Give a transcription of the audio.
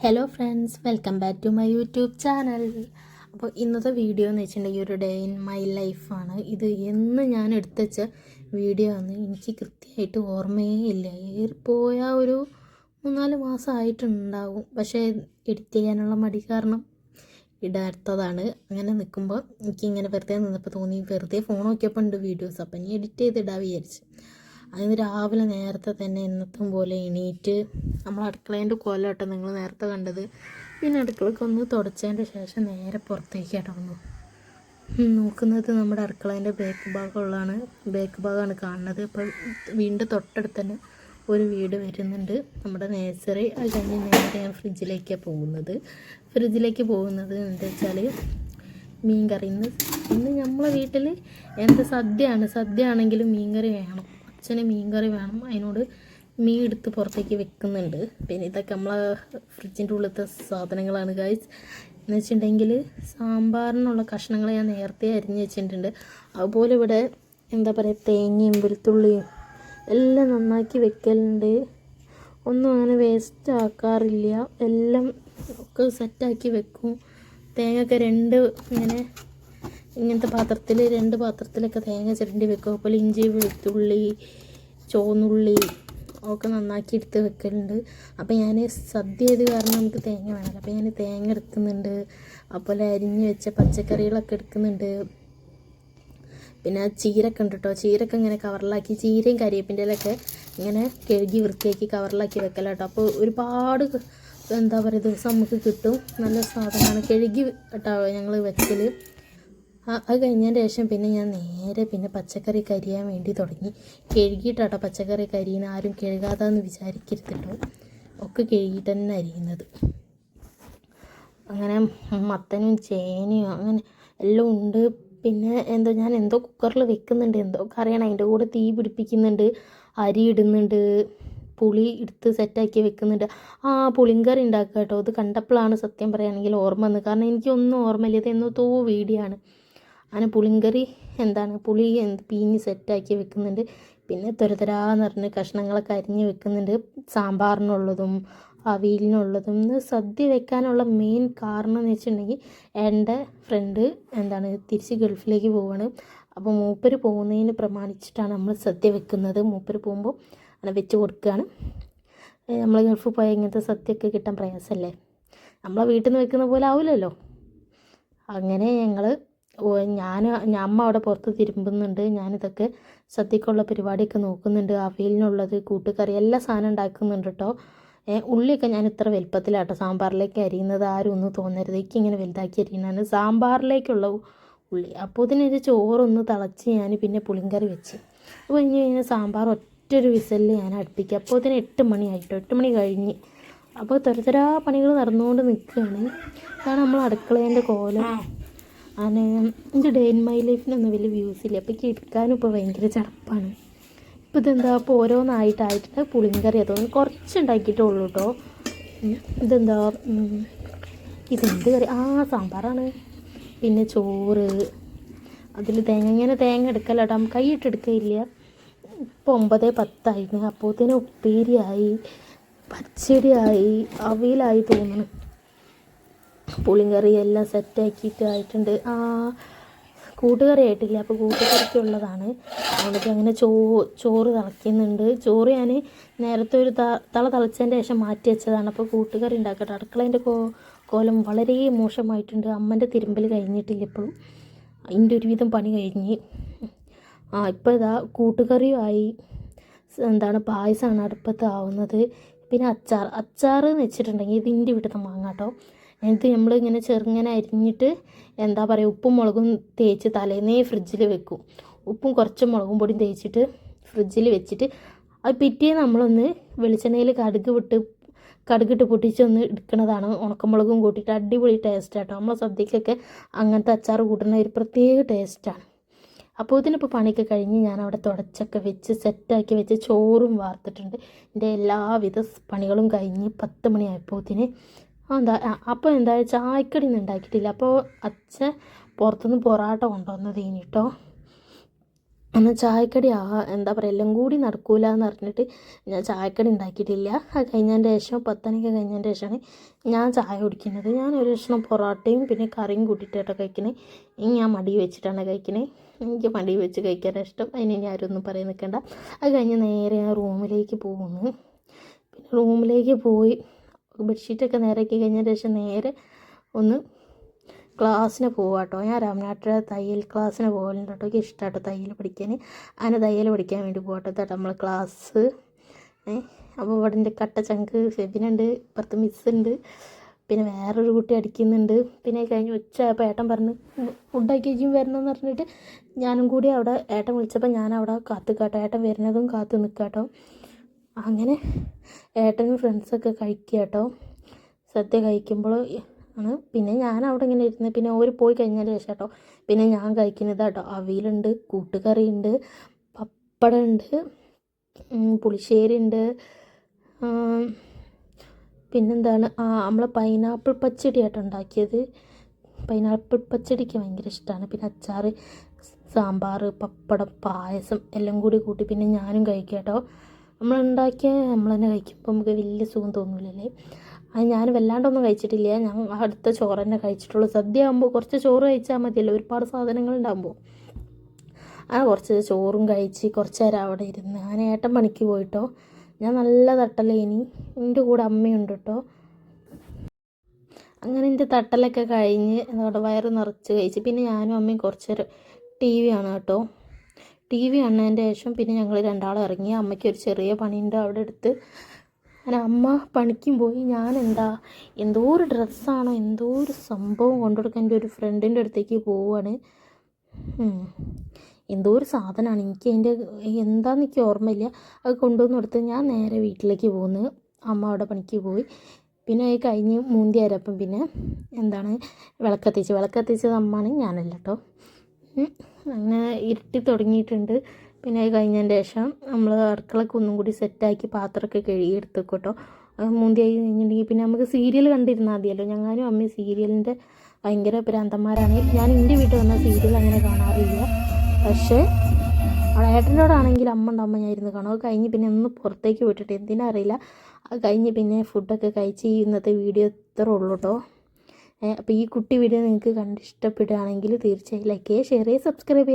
Hello friends, welcome back to my YouTube channel. അപ്പോൾ ഇന്നത്തെ video എന്ന് വെച്ചിട്ടുണ്ടെങ്കിൽ ഒരു ഡേ ഇൻ മൈ ലൈഫാണ്. ഇത് എന്ന് ഞാൻ എടുത്തുവെച്ച വീഡിയോ ആണ്. എനിക്ക് കൃത്യമായിട്ട് ഓർമ്മയേ ഇല്ല. ഏറിപ്പോയ ഒരു 3-4 മാസമായിട്ടുണ്ടാവും. പക്ഷേ എഡിറ്റ് ചെയ്യാനുള്ള മടി കാരണം ഇടാത്തതാണ്. അങ്ങനെ നിൽക്കുമ്പോൾ എനിക്കിങ്ങനെ വെറുതെ നിന്നപ്പോൾ തോന്നി, വെറുതെ ഫോൺ നോക്കിയപ്പോൾ ഉണ്ട് വീഡിയോസ്, അപ്പം ഇനി എഡിറ്റ് ചെയ്തിടാൻ വിചാരിച്ചു. അതിന് രാവിലെ നേരത്തെ തന്നെ എന്നത്തും പോലെ എണീറ്റ് നമ്മൾ അടുക്കളേൻ്റെ കോലമാട്ടോ നിങ്ങൾ നേരത്തെ കണ്ടത്. പിന്നെ അടുക്കളക്കൊന്ന് തുടച്ചതിൻ്റെ ശേഷം നേരെ പുറത്തേക്ക് ഇടന്നു നോക്കുന്നത്. നമ്മുടെ അടുക്കളേൻ്റെ ബാക്ക് ഭാഗമാണ് കാണുന്നത്. ഇപ്പോൾ വീണ്ടും തൊട്ടടുത്ത് തന്നെ ഒരു വീട് വരുന്നുണ്ട്, നമ്മുടെ നേഴ്സറി. അത് കഴിഞ്ഞ് നേരെ ഞാൻ ഫ്രിഡ്ജിലേക്ക് പോകുന്നത് എന്താ വെച്ചാൽ മീൻ കറി. ഇന്ന് നമ്മളെ വീട്ടിൽ സദ്യ ആണെങ്കിലും മീൻ കറി വേണം. അച്ഛന് മീൻ കറി വേണം. അതിനോട് മീൻ എടുത്ത് പുറത്തേക്ക് വെക്കുന്നുണ്ട്. പിന്നെ ഇതൊക്കെ നമ്മളെ ഫ്രിഡ്ജിൻ്റെ ഉള്ളിലത്തെ സാധനങ്ങളാണ് ഗൈസ്. എന്ന് വെച്ചിട്ടുണ്ടെങ്കിൽ സാമ്പാറിനുള്ള കഷ്ണങ്ങൾ ഞാൻ നേരത്തെ അരിഞ്ഞ് വെച്ചിട്ടുണ്ട്. അതുപോലെ ഇവിടെ എന്താ പറയുക, തേങ്ങയും വെളുത്തുള്ളിയും എല്ലാം നന്നാക്കി വെക്കലുണ്ട്. ഒന്നും അങ്ങനെ വേസ്റ്റ് ആക്കാറില്ല. എല്ലാം ഒക്കെ സെറ്റാക്കി വെക്കും. തേങ്ങയൊക്കെ ഇങ്ങനത്തെ രണ്ട് പാത്രത്തിലൊക്കെ തേങ്ങ ചിരണ്ടി വെക്കും. അതുപോലെ ഇഞ്ചി, വെളുത്തുള്ളി, ചുവന്നുള്ളി ഒക്കെ നന്നാക്കി എടുത്ത് വെക്കലുണ്ട്. അപ്പോൾ ഞാൻ സദ്യ ചെയ്ത് കാരണം നമുക്ക് തേങ്ങ വേണമല്ലോ. അപ്പോൾ ഞാൻ തേങ്ങ എടുക്കുന്നുണ്ട്. അതുപോലെ അരിഞ്ഞ് വെച്ച പച്ചക്കറികളൊക്കെ എടുക്കുന്നുണ്ട്. പിന്നെ ചീരക്ക ഉണ്ട് കേട്ടോ. ചീരക്ക ഇങ്ങനെ കവറിലാക്കി, ചീരയും കരിവേപ്പിൻ്റെ ഇലയൊക്കെ ഇങ്ങനെ കഴുകി വൃത്തിയാക്കി കവറിലാക്കി വെക്കല കേട്ടോ. അപ്പോൾ ഒരുപാട് എന്താ പറയുക ദിവസം നമുക്ക് കിട്ടും. നല്ല സാധനമാണ്. കഴുകി കേട്ടോ ഞങ്ങൾ വെക്കൽ. അത് കഴിഞ്ഞതിന് ശേഷം പിന്നെ ഞാൻ നേരെ പച്ചക്കറി കരിയാൻ വേണ്ടി തുടങ്ങി. കഴുകിയിട്ടാട്ടോ പച്ചക്കറി കരിയുന്ന. ആരും കഴുകാതാന്ന് വിചാരിക്കരുത് കേട്ടോ. ഒക്കെ കഴുകിയിട്ട് തന്നെ അരിയുന്നത്. അങ്ങനെ മത്തനും ചേനയും അങ്ങനെ എല്ലാം ഉണ്ട്. പിന്നെ ഞാൻ കുക്കറിൽ വെക്കുന്നുണ്ട്, കറിയാണ്. അതിൻ്റെ കൂടെ തീ പിടിപ്പിക്കുന്നുണ്ട്, അരി ഇടുന്നുണ്ട്, പുളി എടുത്ത് സെറ്റാക്കി വെക്കുന്നുണ്ട്. പുളിങ്കറി ഉണ്ടാക്കുക കേട്ടോ. ഇത് കണ്ടപ്പോഴാണ് സത്യം പറയുകയാണെങ്കിൽ ഓർമ്മ വന്നത്. കാരണം എനിക്കൊന്നും ഓർമ്മയില്ല. ഇത് എന്നോ വീഡിയോ ആണ്. അങ്ങനെ പുളിങ്കറി പുളി പീഞ്ഞ് സെറ്റാക്കി വെക്കുന്നുണ്ട്. പിന്നെ തൊരതരാന്ന് പറഞ്ഞ് കഷ്ണങ്ങളൊക്കെ അരിഞ്ഞ് വെക്കുന്നുണ്ട്. സാമ്പാറിനുള്ളതും അവിയലിനുള്ളതും. സദ്യ വെക്കാനുള്ള മെയിൻ കാരണം എന്ന് വെച്ചിട്ടുണ്ടെങ്കിൽ എൻ്റെ ഫ്രണ്ട് തിരിച്ച് ഗൾഫിലേക്ക് പോവുകയാണ്. അപ്പോൾ മൂപ്പര് പോകുന്നതിന് പ്രമാണിച്ചിട്ടാണ് നമ്മൾ സദ്യ വെക്കുന്നത്. മൂപ്പര് പോകുമ്പോൾ അങ്ങനെ വെച്ച് കൊടുക്കുകയാണ്. നമ്മൾ ഗൾഫിൽ പോയാൽ ഇങ്ങനത്തെ സദ്യയൊക്കെ കിട്ടാൻ പ്രയാസമല്ലേ. നമ്മളെ വീട്ടിൽ നിന്ന് വെക്കുന്ന പോലെ ആവില്ലല്ലോ. അങ്ങനെ അമ്മ അവിടെ പുറത്ത് തിരുമ്പുന്നുണ്ട്. ഞാനിതൊക്കെ സദ്യക്കുള്ള പരിപാടിയൊക്കെ നോക്കുന്നുണ്ട്. അവിയലിനുള്ളത്, കൂട്ടുകറി, എല്ലാ സാധനം ഉണ്ടാക്കുന്നുണ്ട് കേട്ടോ. ഉള്ളിയൊക്കെ ഞാൻ ഇത്ര വലുപ്പത്തിലാട്ടോ സാമ്പാറിലേക്ക് അരിയുന്നത്. ആരും ഒന്നും തോന്നരുത്, എനിക്കിങ്ങനെ വലുതാക്കി അരിയുന്നതാണ് സാമ്പാറിലേക്കുള്ള ഉള്ളി. അപ്പോൾ ഇതിനൊരു ചോറൊന്ന് തിളച്ച് ഞാൻ പിന്നെ പുളിങ്കറി വെച്ച്. അപ്പോൾ കഴിഞ്ഞ് സാമ്പാർ ഒറ്റൊരു വിസലിൽ ഞാൻ അടുപ്പിക്കുക. അപ്പോൾ ഇതിന് 8 മണി ആയിട്ടോ. 8 മണി കഴിഞ്ഞ്. അപ്പോൾ തരതരാ പണികൾ നടന്നുകൊണ്ട് നിൽക്കുകയാണ്. കാരണം നമ്മൾ അടുക്കളേൻ്റെ കോലം. എൻ്റെ ഡേ ഇൻ മൈ ലൈഫിനൊന്നും വലിയ വ്യൂസ് ഇല്ല. അപ്പോൾ എടുക്കാനും ഇപ്പോൾ ഭയങ്കര ചടപ്പാണ്. ഇപ്പോൾ ഇപ്പോൾ ഓരോന്നായിട്ടായിട്ടുണ്ട്. പുളിങ്കറി തോന്നുന്നു കുറച്ചുണ്ടാക്കിയിട്ടുള്ളൂ കേട്ടോ. ഇതെന്ത് കറി? സാമ്പാറാണ്. പിന്നെ ചോറ്, അതിൽ തേങ്ങ എടുക്കല്ല കേട്ടോ. കൈയിട്ടെടുക്കില്ല. ഇപ്പോൾ 9:10 അപ്പോഴത്തേനും ഉപ്പേരിയായി, പച്ചടിയായി, അവിയലായി തോന്നുന്നു. പുളിങ്കറി എല്ലാം സെറ്റാക്കിയിട്ടായിട്ടുണ്ട്. കൂട്ടുകറി ആയിട്ടില്ല. അപ്പോൾ കൂട്ടുകറിക്കുള്ളതാണ്. അതുകൊണ്ട് അങ്ങനെ ചോറ് തിളയ്ക്കുന്നുണ്ട്. ചോറ് ഞാൻ നേരത്തെ ഒരു തിളച്ചതിൻ്റെ ശേഷം മാറ്റി വെച്ചതാണ്. അപ്പോൾ കൂട്ടുകറി ഉണ്ടാക്കട്ടെ. അടുക്കളേൻ്റെ കോലം വളരെ മോശമായിട്ടുണ്ട്. അമ്മൻ്റെ തിരുമ്പൽ കഴിഞ്ഞിട്ടില്ല ഇപ്പോഴും. അതിൻ്റെ ഒരുവിധം പണി കഴിഞ്ഞ്. ഇപ്പോൾ കൂട്ടുകറിയും ആയി. പായസമാണ് അടുപ്പത്ത് ആവുന്നത്. പിന്നെ അച്ചാർ എന്ന് വെച്ചിട്ടുണ്ടെങ്കിൽ ഇതിൻ്റെ വീട്ടിൽ മാങ്ങ കേട്ടോ. എന്നിട്ട് നമ്മളിങ്ങനെ ചെറുങ്ങനെ അരിഞ്ഞിട്ട് ഉപ്പും മുളകും തേച്ച് തലേന്നേ ഫ്രിഡ്ജിൽ വെക്കും. ഉപ്പും കുറച്ച് മുളകും പൊടിയും തേച്ചിട്ട് ഫ്രിഡ്ജിൽ വെച്ചിട്ട് അത് പിറ്റേന്ന് നമ്മളൊന്ന് വെളിച്ചെണ്ണയിൽ കടുകിട്ട് പൊട്ടിച്ചൊന്ന് എടുക്കുന്നതാണ്. ഉണക്കമുളകും കൂട്ടിയിട്ട് അടിപൊളി ടേസ്റ്റാട്ടോ. നമ്മളെ സദ്യക്കൊക്കെ അങ്ങനത്തെ അച്ചാർ കൂട്ടുന്ന ഒരു പ്രത്യേക ടേസ്റ്റാണ്. അപ്പോൾ ഇതിനിപ്പോൾ പണിയൊക്കെ കഴിഞ്ഞ് ഞാൻ അവിടെ തുടച്ചൊക്കെ വെച്ച് സെറ്റാക്കി വെച്ച് ചോറും വാർത്തിട്ടുണ്ട്. എൻ്റെ എല്ലാവിധ പണികളും കഴിഞ്ഞ് 10 മണിയായപ്പോഴത്തേന് അപ്പോൾ ചായക്കടിയൊന്നും ഉണ്ടാക്കിയിട്ടില്ല. അപ്പോൾ അച്ഛൻ പുറത്തുനിന്ന് പൊറാട്ട കൊണ്ടുവന്നത് കേട്ടോ. അന്ന് ചായക്കടി എന്താ പറയുക എല്ലാം കൂടി നടക്കൂല എന്ന് പറഞ്ഞിട്ട് ഞാൻ ചായക്കടി ഉണ്ടാക്കിയിട്ടില്ല. അത് കഴിഞ്ഞതിൻ്റെ ശേഷം 10 മണിക്ക് കഴിഞ്ഞതിൻ്റെ ശേഷമാണ് ഞാൻ ചായ കുടിക്കുന്നത്. ഞാൻ ഒരു കഷ്ണം പൊറോട്ടയും പിന്നെ കറിയും കൂട്ടിയിട്ടാണ് കഴിക്കുന്നത്. ഇനി ഞാൻ മടി വെച്ചിട്ടാണ് കഴിക്കുന്നത്. എനിക്ക് മടി വെച്ച് കഴിക്കാനാണ് ഇഷ്ടം. അതിന് ഇനി ആരും ഒന്നും പറയാൻ നിൽക്കണ്ട. അത് കഴിഞ്ഞ് നേരെ ഞാൻ റൂമിലേക്ക് പോകുന്നു. പിന്നെ റൂമിലേക്ക് പോയി ബെഡ്ഷീറ്റൊക്കെ നേരാക്കി കഴിഞ്ഞതിന് ശേഷം നേരെ ഒന്ന് ക്ലാസ്സിന് പോവാം കേട്ടോ. ഞാൻ രാമനാട്ടിലെ തയ്യൽ ക്ലാസ്സിന് പോകലുണ്ട് കേട്ടോ. എനിക്ക് ഇഷ്ടമാട്ടോ തയ്യൽ പഠിക്കാൻ. അങ്ങനെ തയ്യൽ പഠിക്കാൻ വേണ്ടി പോകട്ടെ കേട്ടോ നമ്മൾ ക്ലാസ്. അപ്പോൾ ഇവിടെ എൻ്റെ കട്ട ചങ്ക് ഫെബിനുണ്ട്, ഇപ്പുറത്ത് മിസ്സുണ്ട്, പിന്നെ വേറൊരു കുട്ടി അടിക്കുന്നുണ്ട്. പിന്നെ കഴിഞ്ഞ് ഉച്ചയായപ്പോൾ ഏട്ടൻ പറഞ്ഞ് ഫുഡാക്കി വരണമെന്ന് പറഞ്ഞിട്ട് ഞാനും കൂടി അവിടെ ഏട്ടൻ വിളിച്ചപ്പോൾ ഞാൻ അവിടെ കാത്തുക്കാട്ടോ. ഏട്ടൻ വരുന്നതും കാത്തു നിൽക്കാട്ടോ. അങ്ങനെ ഏട്ടനും ഫ്രണ്ട്സൊക്കെ കഴിക്കുക കേട്ടോ. സദ്യ കഴിക്കുമ്പോൾ ആണ് പിന്നെ ഞാൻ അവിടെ ഇങ്ങനെ ഇരുന്ന് പിന്നെ ഓര് പോയി കഴിഞ്ഞതിന് ശേഷം കേട്ടോ പിന്നെ ഞാൻ കഴിക്കുന്നത് കേട്ടോ. അവിയലുണ്ട്, കൂട്ടുകറിയുണ്ട്, പപ്പടമുണ്ട്, പുളിശ്ശേരി ഉണ്ട്, പിന്നെന്താണ് നമ്മൾ പൈനാപ്പിൾ പച്ചടി ആട്ടോ ഉണ്ടാക്കിയത്. പൈനാപ്പിൾ പച്ചടിക്ക് ഭയങ്കര ഇഷ്ടമാണ്. പിന്നെ അച്ചാർ, സാമ്പാർ, പപ്പടം, പായസം എല്ലാം കൂടി കൂട്ടി പിന്നെ ഞാനും കഴിക്കാം കേട്ടോ. നമ്മളുണ്ടാക്കിയ നമ്മൾ തന്നെ കഴിക്കുമ്പോൾ നമുക്ക് വലിയ സുഖം തോന്നില്ലല്ലേ. അത് ഞാൻ വല്ലാണ്ടൊന്നും കഴിച്ചിട്ടില്ല. ഞാൻ അടുത്ത ചോറ് തന്നെ കഴിച്ചിട്ടുള്ളൂ. സദ്യ ആകുമ്പോൾ കുറച്ച് ചോറ് കഴിച്ചാൽ മതിയല്ലോ, ഒരുപാട് സാധനങ്ങൾ ഉണ്ടാകുമ്പോൾ. ആ കുറച്ച് ചോറും കഴിച്ച് കുറച്ച് നേരം അവിടെ ഇരുന്ന് ഞാൻ ഏട്ടൻ പണിക്ക് പോയിട്ടോ. ഞാൻ നല്ല തട്ടലേനി, എൻ്റെ കൂടെ അമ്മയുണ്ട് കേട്ടോ. അങ്ങനെ എൻ്റെ തട്ടലൊക്കെ കഴിഞ്ഞ് അതോടെ വയറ് നിറച്ച് കഴിച്ച് പിന്നെ ഞാനും അമ്മയും കുറച്ച് നേരം TV കാണാം കേട്ടോ. TV കാണുന്നതിൻ്റെ ശേഷം പിന്നെ ഞങ്ങൾ രണ്ടാളും ഇറങ്ങി. അമ്മയ്ക്ക് ഒരു ചെറിയ പണിയുണ്ട് അവിടെ എടുത്ത്. അങ്ങനെ അമ്മ പണിക്കും പോയി. ഞാൻ എന്തോ ഒരു ഡ്രസ്സാണോ എന്തോ ഒരു സംഭവം കൊണ്ടുകൊടുക്കാൻ എൻ്റെ ഒരു ഫ്രണ്ടിൻ്റെ അടുത്തേക്ക് പോവുകയാണ്. എന്തോ ഒരു സാധനമാണ്, എനിക്ക് അതിൻ്റെ എന്താണെന്ന് എനിക്ക് ഓർമ്മയില്ല. അത് കൊണ്ടുവന്ന് കൊടുത്ത് ഞാൻ നേരെ വീട്ടിലേക്ക് പോകുന്നു. അമ്മ അവിടെ പണിക്ക് പോയി. പിന്നെ അത് കഴിഞ്ഞ് മൂന്തിയാരപ്പം പിന്നെ വിളക്കത്തിച്ചത് അമ്മയാണ്, ഞാനല്ല കേട്ടോ. അങ്ങനെ ഇരുട്ടി തുടങ്ങിയിട്ടുണ്ട്. പിന്നെ അത് കഴിഞ്ഞതിൻ്റെ ശേഷം നമ്മൾ അടുക്കളക്ക് ഒന്നും കൂടി സെറ്റാക്കി പാത്രമൊക്കെ കഴുകി എടുത്തേക്കും കേട്ടോ. മൂന്തിയായി കഴിഞ്ഞിട്ടുണ്ടെങ്കിൽ പിന്നെ നമുക്ക് സീരിയൽ കണ്ടിരുന്നാൽ മതിയല്ലോ. ഞങ്ങളും അമ്മയും സീരിയലിൻ്റെ ഭയങ്കര ഭ്രാന്തന്മാരാണ്. ഞാൻ എൻ്റെ വീട്ടിൽ വന്ന സീരിയൽ അങ്ങനെ കാണാറില്ല. പക്ഷേ അവിടെ ഏട്ടനോടാണെങ്കിൽ അമ്മ ഉണ്ടാകുമ്പോൾ ഞാൻ ഇരുന്ന് കാണും. അത് കഴിഞ്ഞ് പിന്നെ ഒന്ന് പുറത്തേക്ക് വിട്ടിട്ട് എന്തിനാ അറിയില്ല. അത് കഴിഞ്ഞ് പിന്നെ ഫുഡൊക്കെ കഴിച്ച് ഇന്നത്തെ വീഡിയോ ഇത്രേ ഉള്ളൂ കേട്ടോ. അപ്പോൾ ഈ കുട്ടി വീഡിയോ നിങ്ങൾക്ക് കണ്ട് ഇഷ്ടപ്പെടുകയാണെങ്കിൽ തീർച്ചയായും ലൈക്ക് ചെയ്യുക, ഷെയർ ചെയ്യുക, സബ്സ്ക്രൈബ് ചെയ്യുക.